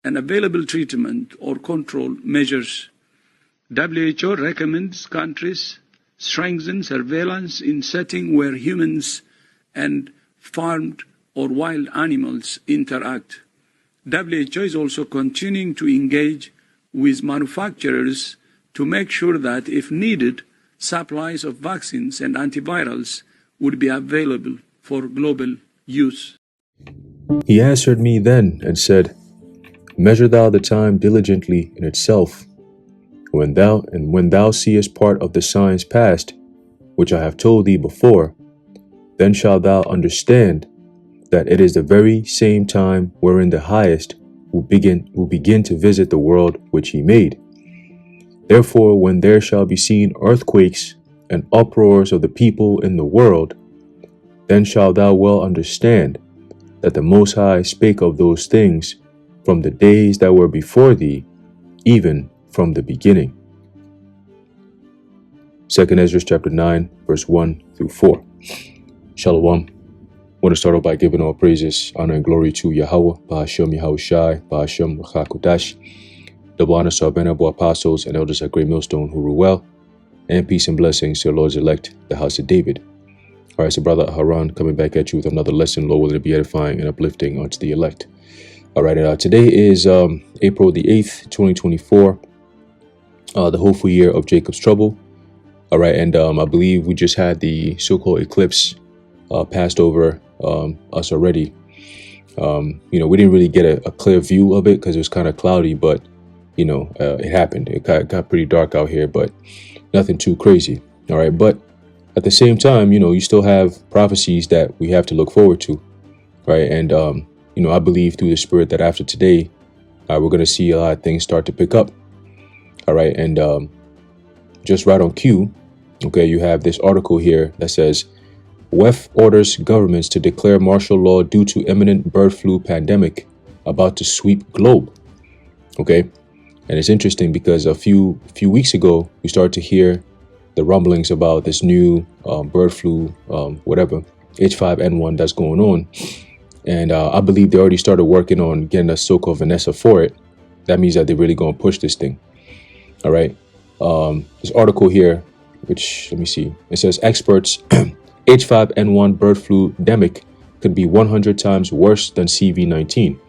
and available treatment or control measures. WHO recommends countries strengthen surveillance in settings where humans and farmed or wild animals interact. WHO is also continuing to engage with manufacturers to make sure that, if needed, supplies of vaccines and antivirals would be available for global use. He answered me then and said, Measure thou the time diligently in itself. When thou seest part of the signs past, which I have told thee before, then shalt thou understand that it is the very same time wherein the Highest will begin to visit the world which he made. Therefore, when there shall be seen earthquakes and uproars of the people in the world, then shalt thou well understand that the Most High spake of those things from the days that were before thee, even from the beginning. 2 Ezra chapter 9, verse 1 through 4. Shalom. I want to start off by giving all praises, honor, and glory to Yahweh, Ba'ashem Yahushai, Ba'ashem Rachakodash. Double honor to our venerable apostles and elders at Great Millstone who rule well, and peace and blessings to the Lord's elect, the house of David. All right, so Brother Haran coming back at you with another lesson, Lord, will it be edifying and uplifting unto the elect. All right, today is April the 8th, 2024, the hopeful year of Jacob's trouble. All right, and I believe we just had the so-called eclipse passed over us already. We didn't really get a clear view of it because it was kind of cloudy, but, it happened. It got pretty dark out here, but nothing too crazy. All right, but at the same time, you still have prophecies that we have to look forward to, right? And, I believe through the Spirit that after today, we're going to see a lot of things start to pick up. All right, and just right on cue, okay, you have this article here that says, WEF orders governments to declare martial law due to imminent bird flu pandemic about to sweep globe. Okay, and it's interesting because a few weeks ago, we started to hear the rumblings about this new bird flu, whatever, H5N1 that's going on. And I believe they already started working on getting a so-called Vanessa for it. That means that they're really going to push this thing. All right. This article here, which, let me see, it says experts, H5N1 bird flu demic could be 100 times worse than CV19.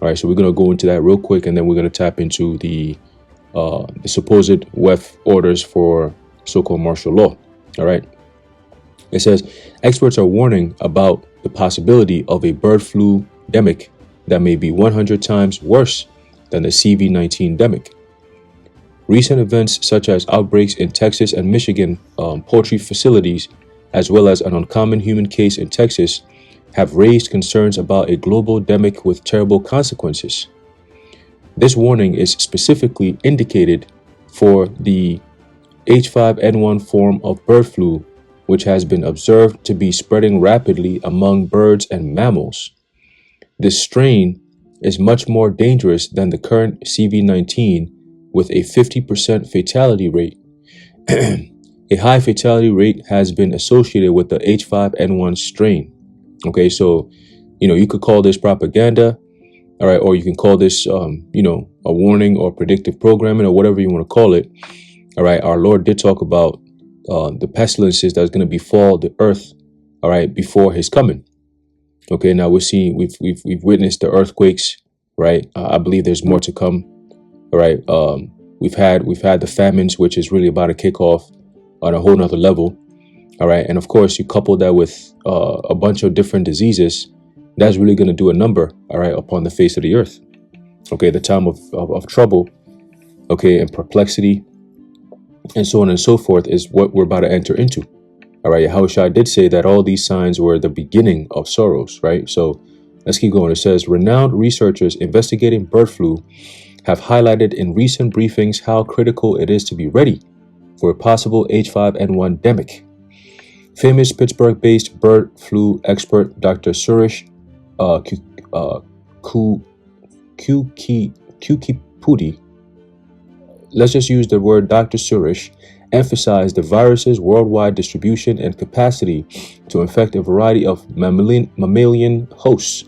All right. So we're going to go into that real quick, and then we're going to tap into the supposed WEF orders for so-called martial law. All right. It says experts are warning about the possibility of a bird flu demic that may be 100 times worse than the CV19 demic. Recent events such as outbreaks in Texas and Michigan poultry facilities, as well as an uncommon human case in Texas, have raised concerns about a global demic with terrible consequences. This warning is specifically indicated for the H5N1 form of bird flu, which has been observed to be spreading rapidly among birds and mammals. This strain is much more dangerous than the current CV19, with a 50% fatality rate. A high fatality rate has been associated with the H5N1 strain. Okay, so, you could call this propaganda, all right, or you can call this, a warning or predictive programming or whatever you want to call it. All right, our Lord did talk about the pestilences that's going to befall the earth, all right, before his coming. Okay, now we've witnessed the earthquakes, right? I believe there's more to come. All right, we've had the famines, which is really about to kick off on a whole nother level. All right, and of course, you couple that with a bunch of different diseases, that's really going to do a number, all right, upon the face of the earth. Okay, the time of trouble, okay, and perplexity, and so on and so forth is what we're about to enter into. All right, Yahushua did say that all these signs were the beginning of sorrows, right? So let's keep going. It says, renowned researchers investigating bird flu have highlighted in recent briefings how critical it is to be ready for a possible H5N1 demic. Famous Pittsburgh-based bird flu expert Dr. Suresh Kukipudi, let's just use the word Dr. Suresh, emphasized the virus's worldwide distribution and capacity to infect a variety of mammalian hosts.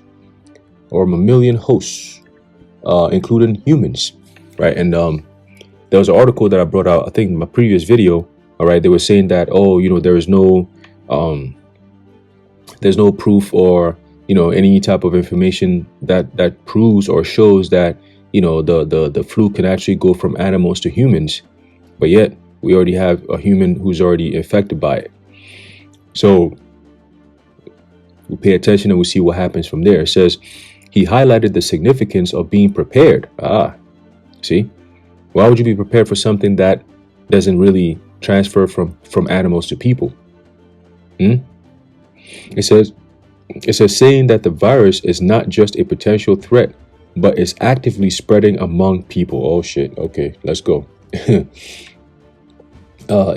including humans, right? And there was an article that I brought out, I think in my previous video, all right, they were saying that, oh, you know, there's no proof or, you know, any type of information that proves or shows that, you know, the flu can actually go from animals to humans, but yet we already have a human who's already infected by it. So we pay attention and we see what happens from there. It says he highlighted the significance of being prepared. See, why would you be prepared for something that doesn't really transfer from animals to people? It says saying that the virus is not just a potential threat, but is actively spreading among people. Oh shit. Okay, let's go. It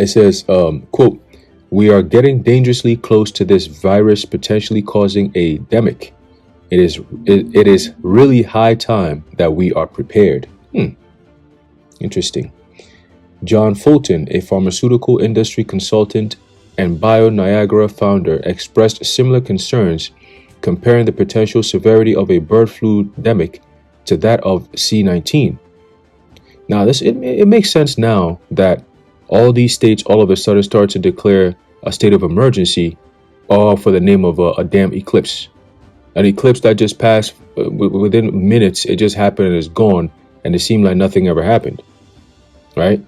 says, quote, "We are getting dangerously close to this virus potentially causing a demic. It is really high time that we are prepared." Interesting. John Fulton, a pharmaceutical industry consultant and BioNiagara founder, expressed similar concerns, comparing the potential severity of a bird flu demic to that of C-19. Now, it makes sense now that all these states all of a sudden start to declare a state of emergency, all for the name of a damn eclipse. An eclipse that just passed within minutes. It just happened and it's gone, and it seemed like nothing ever happened, right?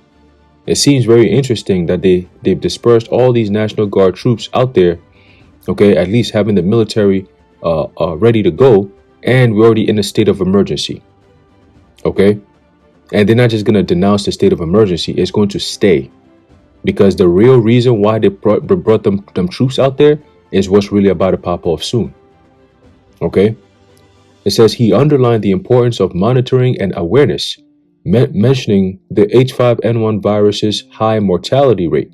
It seems very interesting that they've dispersed all these National Guard troops out there, okay, at least having the military ready to go, and we're already in a state of emergency, okay? And they're not just going to denounce the state of emergency, it's going to stay, because the real reason why they brought them troops out there is what's really about to pop off soon, okay? It says he underlined the importance of monitoring and awareness, mentioning the H5N1 virus's high mortality rate.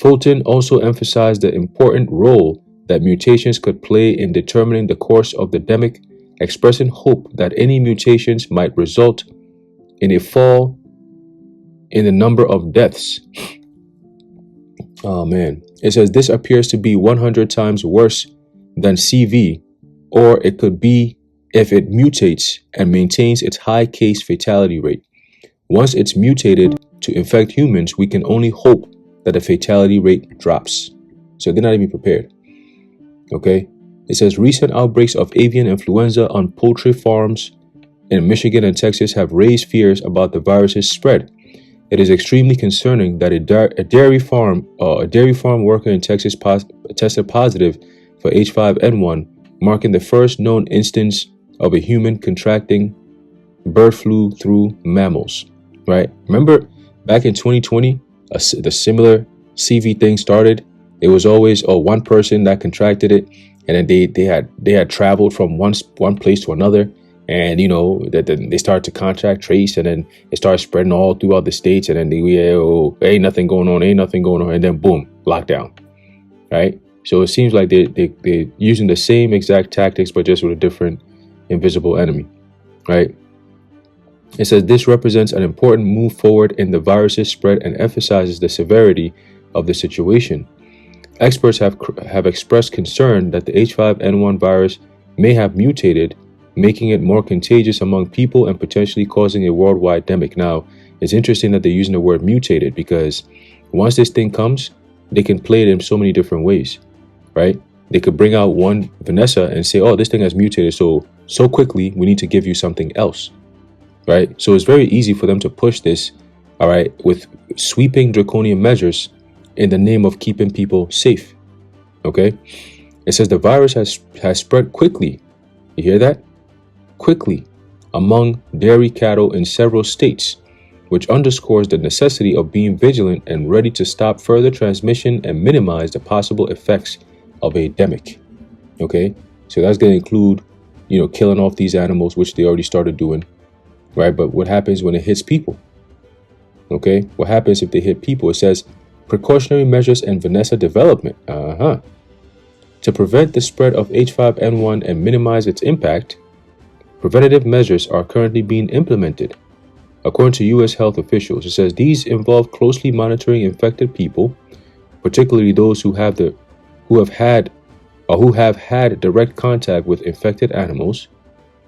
Fulton also emphasized the important role that mutations could play in determining the course of the demic, expressing hope that any mutations might result in a fall in the number of deaths. Oh man. It says this appears to be 100 times worse than CV, or it could be if it mutates and maintains its high case fatality rate. Once it's mutated to infect humans, we can only hope that the fatality rate drops. So they're not even prepared. Okay? It says recent outbreaks of avian influenza on poultry farms in Michigan and Texas have raised fears about the virus's spread. It is extremely concerning that a dairy farm worker in Texas tested positive for H5N1, marking the first known instance of a human contracting bird flu through mammals, right? Remember back in 2020, the similar CV thing started. It was always one person that contracted it, and then they had traveled from one place to another, and you know that they started to contact trace, and then it started spreading all throughout the states, and then ain't nothing going on, and then boom, lockdown, right? So it seems like they're using the same exact tactics, but just with a different invisible enemy, right? It says this represents an important move forward in the virus's spread and emphasizes the severity of the situation. Experts have expressed concern that the H5N1 virus may have mutated, making it more contagious among people and potentially causing a worldwide demic. Now, it's interesting that they're using the word mutated, because once this thing comes, they can play it in so many different ways, right? They could bring out one Vanessa and say, oh, this thing has mutated, so quickly we need to give you something else, right? So it's very easy for them to push this, all right, with sweeping draconian measures in the name of keeping people safe, okay? It says the virus has spread quickly. You hear that? Quickly among dairy cattle in several states, which underscores the necessity of being vigilant and ready to stop further transmission and minimize the possible effects of a demic. Okay, so that's going to include, you know, killing off these animals, which they already started doing, right? But what happens when it hits people? Okay, what happens if they hit people? It says precautionary measures and Vanessa development. To prevent the spread of H5N1 and minimize its impact, preventative measures are currently being implemented. According to U.S. health officials, it says these involve closely monitoring infected people, particularly those who have had direct contact with infected animals,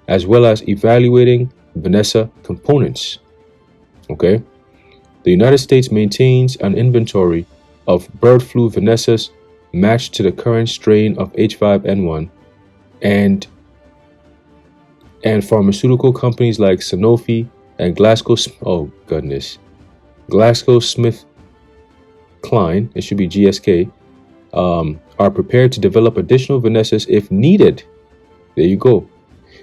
as well as evaluating Vanessa components. Okay. The United States maintains an inventory of bird flu Vanessas matched to the current strain of H5N1, and pharmaceutical companies like Sanofi and GlaxoSmithKline, it should be GSK, are prepared to develop additional Vanessas if needed. There you go.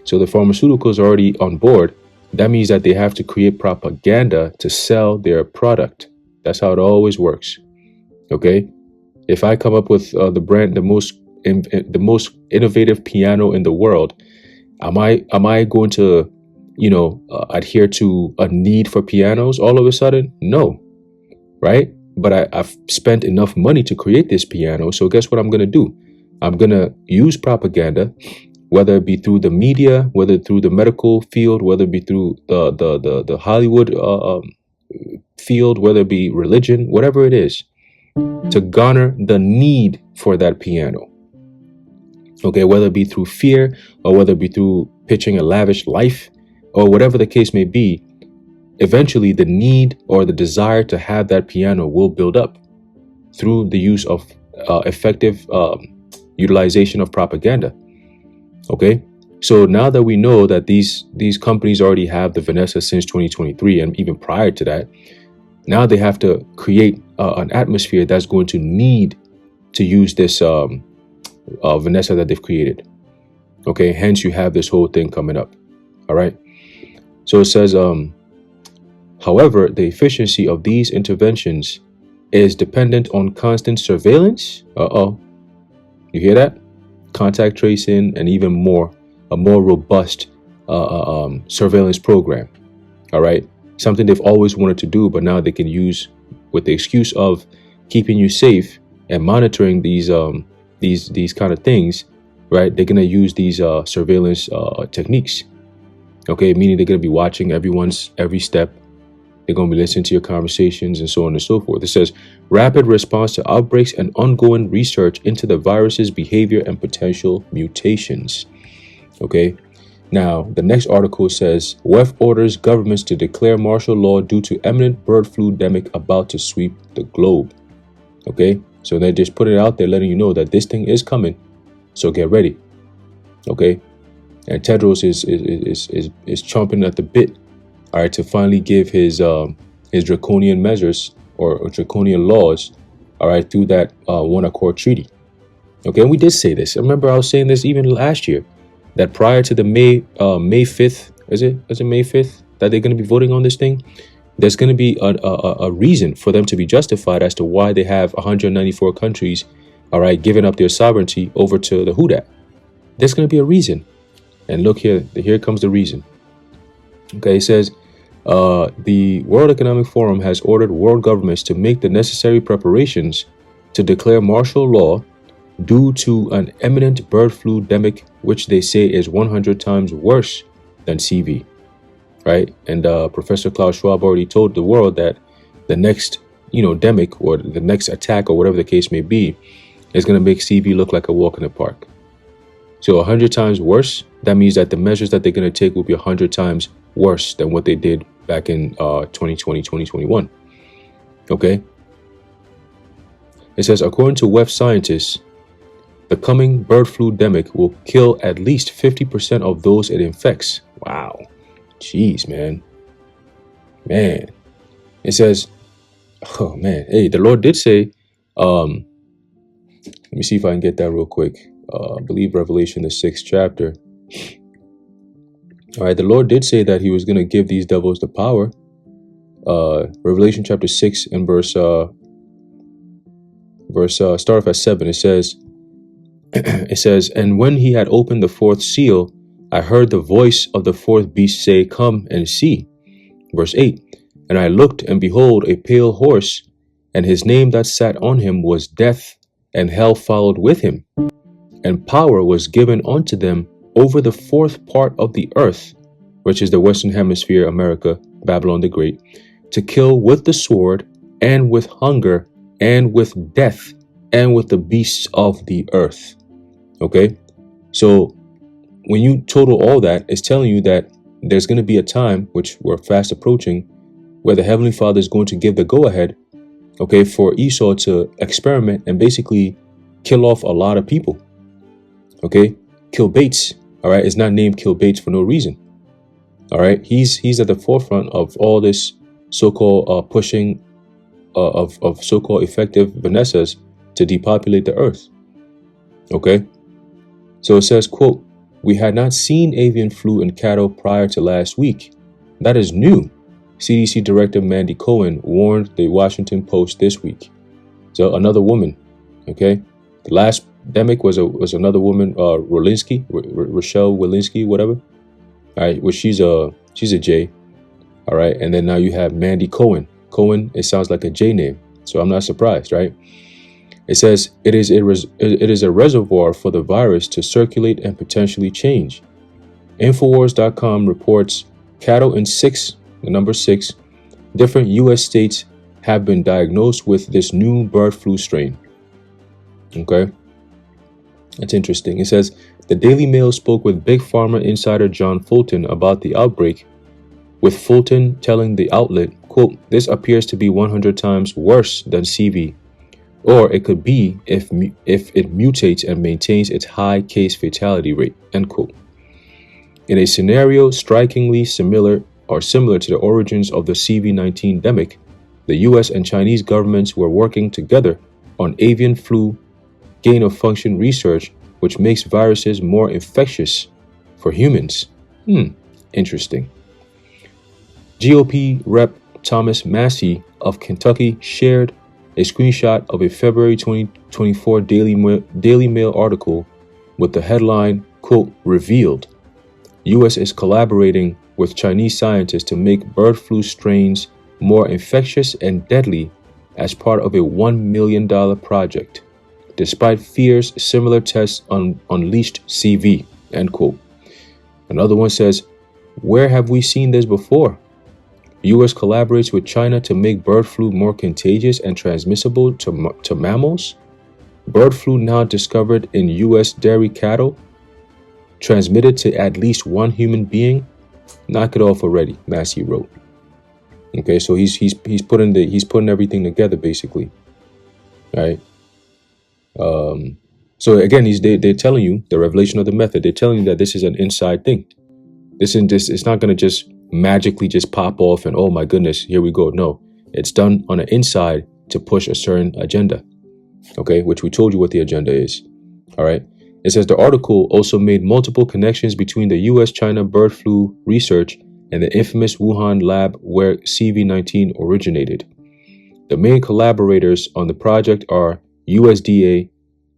So the pharmaceuticals are already on board. That means that they have to create propaganda to sell their product. That's how it always works. Okay. If I come up with the most innovative piano in the world, am I going to, adhere to a need for pianos all of a sudden? No, right? But I've spent enough money to create this piano, so guess what I'm going to do? I'm going to use propaganda, whether it be through the media, whether through the medical field, whether it be through the Hollywood field, whether it be religion, whatever it is, to garner the need for that piano. Okay, whether it be through fear or whether it be through pitching a lavish life or whatever the case may be, eventually the need or the desire to have that piano will build up through the use of effective utilization of propaganda. Okay, so now that we know that these companies already have the Vanessa since 2023 and even prior to that, now they have to create an atmosphere that's going to need to use this Vanessa that they've created. Okay, hence you have this whole thing coming up. All right, so it says, however, the efficiency of these interventions is dependent on constant surveillance. You hear that? Contact tracing and even a more robust surveillance program. All right, something they've always wanted to do, but now they can use with the excuse of keeping you safe and monitoring these kind of things. Right, they're gonna use these surveillance techniques. Okay, meaning they're gonna be watching every step. They're going to be listening to your conversations and so on and so forth. It says, rapid response to outbreaks and ongoing research into the virus's behavior and potential mutations. Okay. Now, the next article says, WEF orders governments to declare martial law due to imminent bird flu endemic about to sweep the globe. Okay. So they just put it out there, letting you know that this thing is coming. So get ready. Okay. And Tedros is chomping at the bit. All right, to finally give his draconian measures or draconian laws, all right, through that One Accord Treaty. Okay, and we did say this. I remember I was saying this even last year, that prior to the May 5th, is it May 5th that they're going to be voting on this thing? There's going to be a reason for them to be justified as to why they have 194 countries, all right, giving up their sovereignty over to the Hudat. There's going to be a reason, and look here comes the reason. Okay, it says, the World Economic Forum has ordered world governments to make the necessary preparations to declare martial law due to an imminent bird flu endemic, which they say is 100 times worse than CV. Right? And Professor Klaus Schwab already told the world that the next, endemic or the next attack or whatever the case may be is going to make CV look like a walk in the park. So 100 times worse, that means that the measures that they're going to take will be 100 times worse than what they did back in 2020, 2021. Okay. It says, according to WEF scientists, the coming bird flu endemic will kill at least 50% of those it infects. Wow. Jeez, man. It says, oh man, hey, the Lord did say, let me see if I can get that real quick. I believe Revelation, the 6th chapter. All right, the Lord did say that he was going to give these devils the power. Revelation chapter 6 and verse start off at 7. It says, and when he had opened the fourth seal, I heard the voice of the fourth beast say, come and see. Verse 8, and I looked, and behold, a pale horse, and his name that sat on him was Death, and hell followed with him. And power was given unto them over the fourth part of the earth, which is the Western Hemisphere, America, Babylon the Great, to kill with the sword, and with hunger, and with death, and with the beasts of the earth. Okay? So when you total all that, it's telling you that there's going to be a time, which we're fast approaching, where the Heavenly Father is going to give the go-ahead, okay, for Esau to experiment and basically kill off a lot of people. Okay, Kill Bates, all right, is not named Kill Bates for no reason. All right, he's at the forefront of all this so-called pushing of so-called effective Vanessas to depopulate the earth. Okay, so it says, quote, "We had not seen avian flu in cattle prior to last week. That is new," CDC Director Mandy Cohen warned the Washington Post this week. So another woman, okay, the last pandemic was another woman, Rochelle Walensky, whatever. All right, well, she's a J. All right, and then now you have Mandy Cohen. Cohen, it sounds like a J name, so I'm not surprised, right? It says it is a reservoir for the virus to circulate and potentially change. Infowars.com reports cattle in the number 6, different U.S. states have been diagnosed with this new bird flu strain. Okay, that's interesting. It says the Daily Mail spoke with Big Pharma insider John Fulton about the outbreak, with Fulton telling the outlet, quote, "This appears to be 100 times worse than CV, or it could be if it mutates and maintains its high case fatality rate," end quote. In a scenario strikingly similar to the origins of the CV-19 demic, the US and Chinese governments were working together on avian flu gain-of-function research, which makes viruses more infectious for humans. Interesting. GOP Rep. Thomas Massie of Kentucky shared a screenshot of a February 2024 Daily Mail article with the headline, quote, "Revealed. U.S. is collaborating with Chinese scientists to make bird flu strains more infectious and deadly as part of a $1 million project, despite fears similar tests unleashed CV," end quote. Another one says, "Where have we seen this before? U.S. collaborates with China to make bird flu more contagious and transmissible to mammals. Bird flu now discovered in U.S. dairy cattle, transmitted to at least one human being. Knock it off already," Massey wrote. Okay, so he's putting everything together basically, right? So again, they're telling you the revelation of the method. They're telling you that this is an inside thing. It's not going to just magically just pop off and, oh my goodness, here we go. No, it's done on the inside to push a certain agenda. Okay, which we told you what the agenda is. All right. It says the article also made multiple connections between the U.S.-China bird flu research and the infamous Wuhan lab where CV-19 originated. The main collaborators on the project are USDA,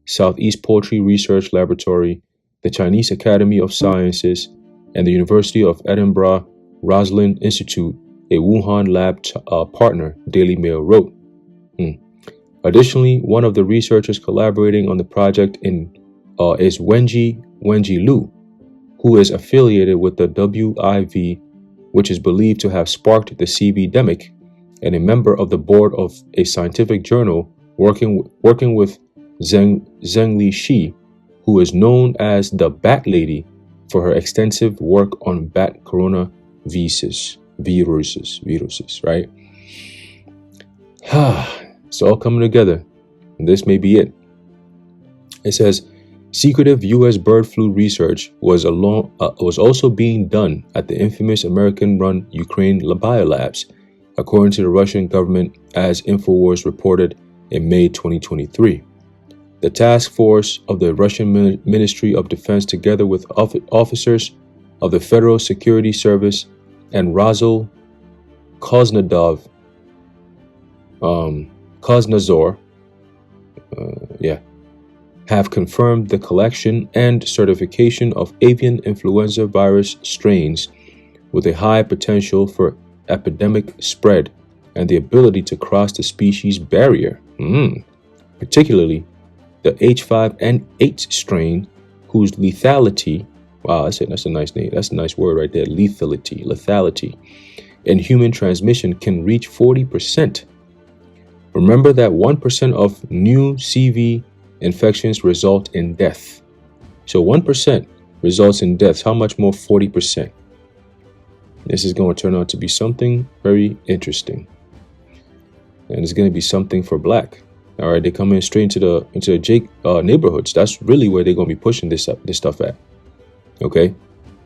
Southeast Poultry Research Laboratory, the Chinese Academy of Sciences, and the University of Edinburgh Roslin Institute, a Wuhan lab partner, Daily Mail wrote. Additionally, one of the researchers collaborating on the project is Wenji Liu, who is affiliated with the WIV, which is believed to have sparked the CV demic, and a member of the board of a scientific journal working with Zhengli Shi, who is known as the Bat Lady for her extensive work on bat coronaviruses, right? It's all coming together, and this may be it. It says, secretive U.S. bird flu research was also being done at the infamous American-run Ukraine biolabs, according to the Russian government, as Infowars reported in May 2023. The task force of the Russian Ministry of Defense, together with officers of the Federal Security Service and Razil Koznadzor, have confirmed the collection and certification of avian influenza virus strains with a high potential for epidemic spread and the ability to cross the species barrier, particularly the H5N8 strain, whose lethality, wow, that's a nice name, that's a nice word right there, lethality, and human transmission can reach 40%. Remember that 1% of new CV infections result in death. So 1% results in deaths. How much more 40%? This is going to turn out to be something very interesting. And it's going to be something for black. All right, they come in straight into the Jake neighborhoods. That's really where they're going to be pushing this stuff at. Okay,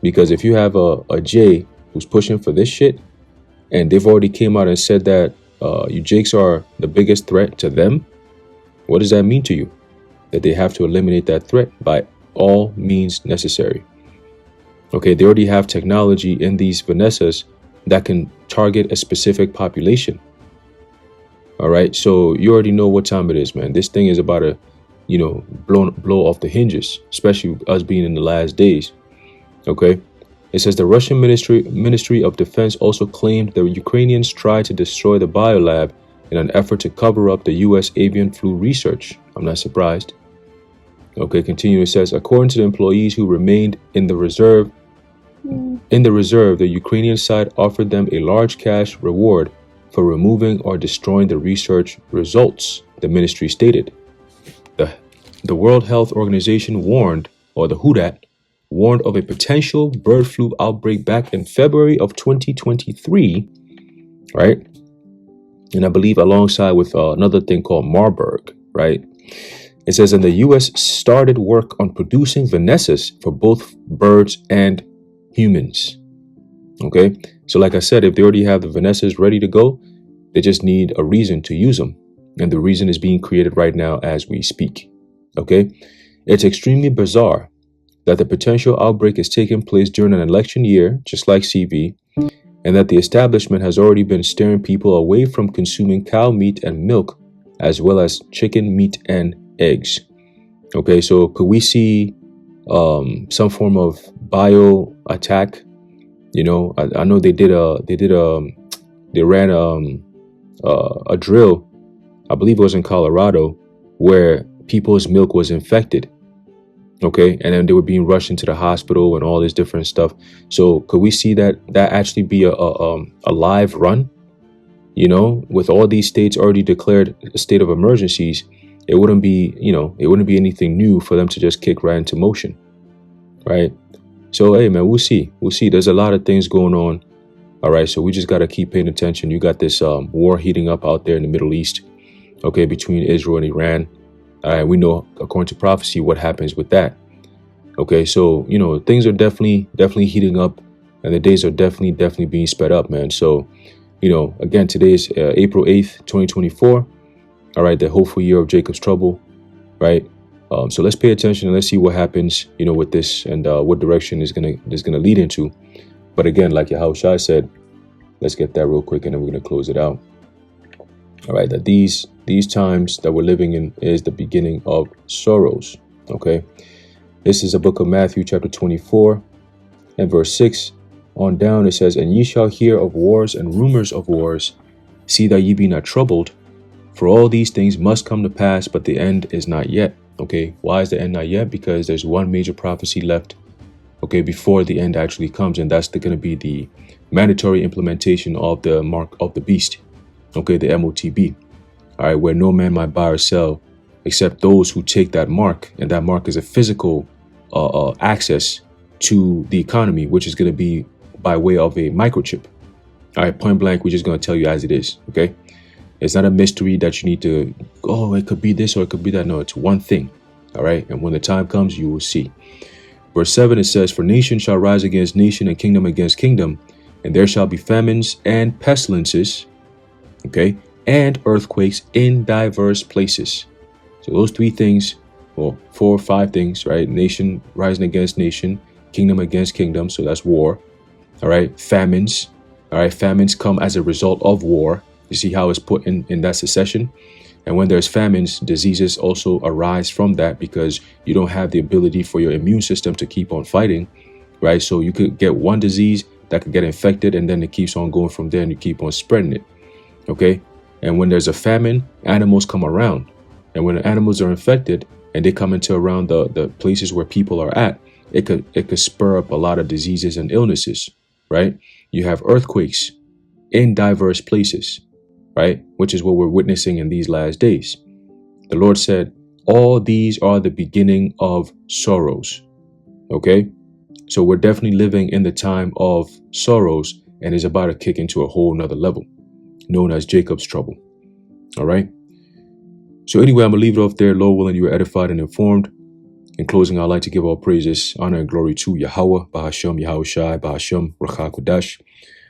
because if you have a Jay who's pushing for this shit, and they've already came out and said that you Jakes are the biggest threat to them, what does that mean to you? That they have to eliminate that threat by all means necessary. Okay, they already have technology in these Vanessas that can target a specific population. All right, so you already know what time it is, man. This thing is about to, blow off the hinges, especially us being in the last days. Okay, it says the Russian Ministry of Defense also claimed the Ukrainians tried to destroy the biolab in an effort to cover up the U.S. avian flu research. I'm not surprised. Okay, continue. It says, according to the employees who remained in the reserve, the Ukrainian side offered them a large cash reward for removing or destroying the research results, the ministry stated. The World Health Organization warned, or the WHO warned of a potential bird flu outbreak back in February of 2023, right? And I believe alongside with another thing called Marburg, right? It says, and the U.S. started work on producing Vanessas for both birds and humans. Okay, so like I said, if they already have the Vanessas ready to go, they just need a reason to use them. And the reason is being created right now as we speak. Okay, it's extremely bizarre that the potential outbreak is taking place during an election year, just like CV, and that the establishment has already been steering people away from consuming cow meat and milk, as well as chicken meat and eggs. Okay, so could we see some form of bio attack? I know they ran a drill, I believe it was in Colorado, where people's milk was infected. Okay, and then they were being rushed into the hospital and all this different stuff. So could we see that actually be a live run? With all these states already declared a state of emergencies, it wouldn't be anything new for them to just kick right into motion, right? So hey, man, we'll see. There's a lot of things going on. All right, so we just got to keep paying attention. You got this war heating up out there in the Middle East, okay, between Israel and Iran. All right, we know according to prophecy what happens with that. Okay, so things are definitely heating up, and the days are definitely being sped up, man. So again, today is April 8th, 2024. All right, the hopeful year of Jacob's trouble, right? So let's pay attention and let's see what happens, with this and what direction is gonna lead into. But again, like Yahushua said, let's get that real quick and then we're gonna close it out. All right, that these times that we're living in is the beginning of sorrows. Okay, this is a book of Matthew, chapter 24, and verse 6 on down. It says, "And ye shall hear of wars and rumors of wars. See that ye be not troubled, for all these things must come to pass, but the end is not yet." Okay, why is the end not yet? Because there's one major prophecy left, okay, before the end actually comes, and that's going to be the mandatory implementation of the mark of the beast, okay, the MOTB, all right, where no man might buy or sell except those who take that mark, and that mark is a physical access to the economy, which is going to be by way of a microchip. All right, point blank, we're just going to tell you as it is, okay? It's not a mystery that you need to, it could be this or it could be that. No, it's one thing, all right? And when the time comes, you will see. Verse 7, it says, "For nation shall rise against nation and kingdom against kingdom, and there shall be famines and pestilences," okay, "and earthquakes in diverse places." So those three things, well, 4 or 5 things, right? Nation rising against nation, kingdom against kingdom, so that's war, all right? Famines, all right? Famines come as a result of war. You see how it's put in that succession? And when there's famines, diseases also arise from that because you don't have the ability for your immune system to keep on fighting, right? So you could get one disease that could get infected and then it keeps on going from there and you keep on spreading it, okay? And when there's a famine, animals come around. And when the animals are infected and they come into around the places where people are at, it could spur up a lot of diseases and illnesses, right? You have earthquakes in diverse places, right? Which is what we're witnessing in these last days. The Lord said, all these are the beginning of sorrows. Okay? So we're definitely living in the time of sorrows, and is about to kick into a whole nother level, known as Jacob's trouble. All right? So anyway, I'm going to leave it off there. Lord willing, you are edified and informed. In closing, I'd like to give all praises, honor, and glory to Yahweh, Bahashem, Yahushai, Bahashem, Rachakodash,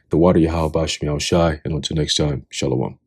the water Yahweh, Bahashem, Yahushai, and until next time, Shalom.